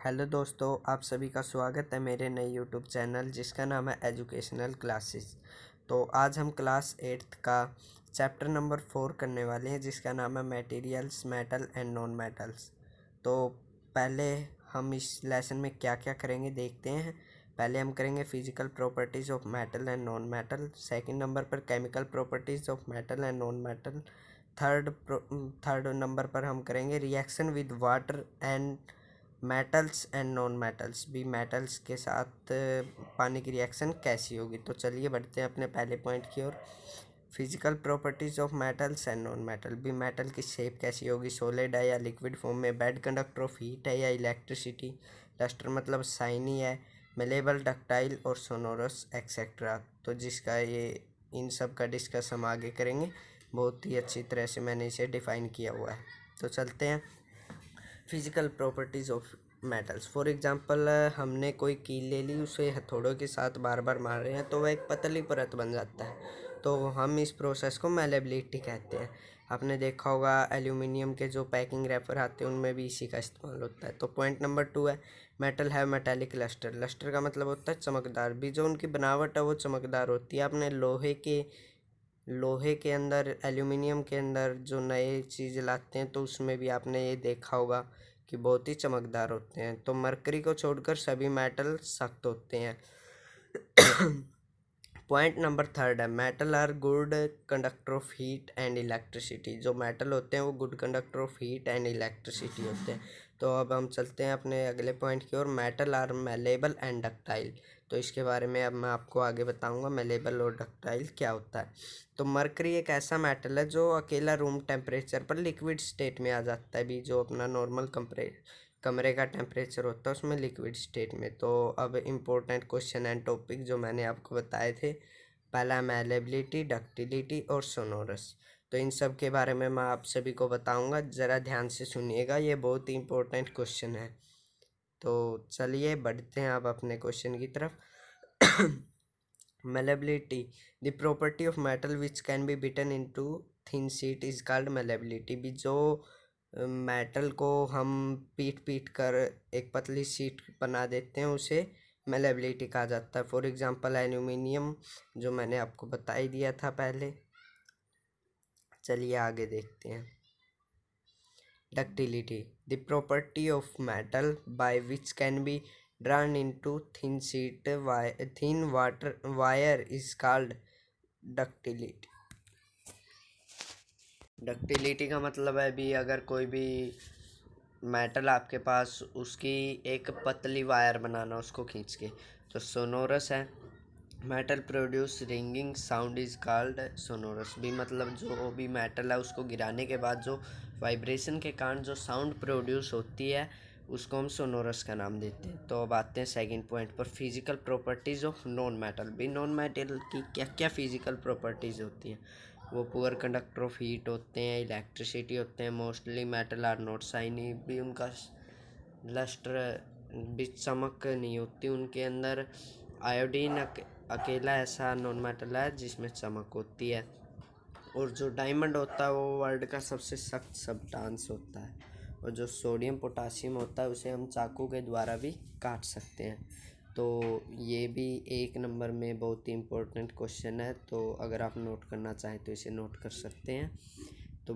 Hello दोस्तों, आप सभी का स्वागत है मेरे नए यूट्यूब चैनल जिसका नाम है एजुकेशनल क्लासेस। तो आज हम क्लास 8th का चैप्टर नंबर 4 करने वाले हैं जिसका नाम है materials, metal and non metals. तो पहले हम इस लेसन में क्या क्या करेंगे देखते हैं। पहले हम करेंगे physical properties of metal and non metal. Second number पर chemical properties of metal and non metal. Third number पर हम करेंगे reaction with water and metals and non metals, भी मेटल्स के साथ पानी की रिएक्शन कैसी होगी। तो चलिए बढ़ते हैं अपने पहले पॉइंट की ओर। Physical properties of metals and non metal, भी मेटल की शेप कैसी होगी, सॉलिड है या लिक्विड फॉर्म में, बेड कंडक्टर ऑफ हीट है या इलेक्ट्रिसिटी, लस्टर मतलब शाइनी है, मेलेबल, डक्टाइल और सोनोरस एक्सेट्रा। तो जिसका ये इन सब का डिस्कस हम आगे करेंगे। बहुत ही अच्छी तरह से मैंने इसे डिफ़ाइन किया हुआ है। तो चलते हैं physical properties of metals. For example, हमने कोई कील ले ली, उसे हथौड़ों के साथ बार बार मार रहे हैं तो वह एक पतली परत बन जाता है। तो हम इस प्रोसेस को मैलेबिलिटी कहते हैं। आपने देखा होगा एल्यूमिनियम के जो पैकिंग रैपर आते हैं उनमें भी इसी का इस्तेमाल होता है। तो पॉइंट नंबर 2 है metal have metallic lustre. Lustre का मतलब होता है चमकदार, भी जो उनकी बनावट है वो चमकदार होती है। आपने लोहे के अंदर, एल्यूमिनियम के अंदर जो नए चीज़ लाते हैं तो उसमें भी आपने ये देखा होगा कि बहुत ही चमकदार होते हैं। तो मरकरी को छोड़कर सभी मेटल सख्त होते हैं। पॉइंट नंबर 3 है metal are good conductor of heat and electricity. जो मेटल होते हैं वो good conductor of heat and electricity होते हैं। तो अब हम चलते हैं अपने अगले पॉइंट की ओर। Metal are malleable and ductile. तो इसके बारे में अब मैं आपको आगे बताऊंगा मेलेबल और डक्टाइल क्या होता है। तो मरकरी एक ऐसा मेटल है जो अकेला रूम टेम्परेचर पर लिक्विड स्टेट में आ जाता है, भी जो अपना नॉर्मल कमरे का टेम्परेचर होता है उसमें लिक्विड स्टेट में। तो अब इम्पोर्टेंट क्वेश्चन एंड टॉपिक जो मैंने आपको बताए थे, पहला मैलेबिलिटी, डक्टिलिटी और सोनोरस। तो इन सब के बारे में मैं आप सभी को बताऊंगा, ज़रा ध्यान से सुनिएगा, ये बहुत ही इम्पोर्टेंट क्वेश्चन है। तो चलिए बढ़ते हैं अब अपने क्वेश्चन की तरफ। malleability, the property of metal which can be beaten into thin sheet is called malleability। भी जो मेटल को हम पीट कर एक पतली शीट बना देते हैं उसे malleability कहा जाता है। फॉर एग्जांपल एल्यूमिनियम, जो मैंने आपको बता ही दिया था पहले। चलिए आगे देखते हैं। Ductility, the property of metal by which can be drawn into thin sheet thin water wire is called ductility. Ductility का मतलब है भी अगर कोई भी मेटल आपके पास, उसकी एक पतली वायर बनाना उसको खींच के। तो सोनोरस है, metal produce ringing sound is called sonorous. भी मतलब जो भी मेटल है उसको गिराने के बाद जो वाइब्रेशन के कारण जो साउंड प्रोड्यूस होती है उसको हम सोनोरस का नाम देते हैं। तो अब आते हैं सेकंड पॉइंट पर, physical properties of non metal. भी नॉन मेटल की क्या क्या फिजिकल प्रॉपर्टीज़ होती हैं। वो पुअर कंडक्टर ऑफ हीट होते हैं, इलेक्ट्रिसिटी होते हैं, mostly metal are not shiny. भी उनका लस्टर भी चमक नहीं होती उनके अंदर। आयोडीन अकेला ऐसा नॉन मेटल है जिसमें चमक होती है। और जो डायमंड होता है वो वर्ल्ड का सबसे सख्त सब्सटेंस होता है। और जो सोडियम पोटासियम होता है उसे हम चाकू के द्वारा भी काट सकते हैं। तो ये भी 1 नंबर में बहुत ही इम्पोर्टेंट क्वेश्चन है। तो अगर आप नोट करना चाहें तो इसे नोट कर सकते हैं। तो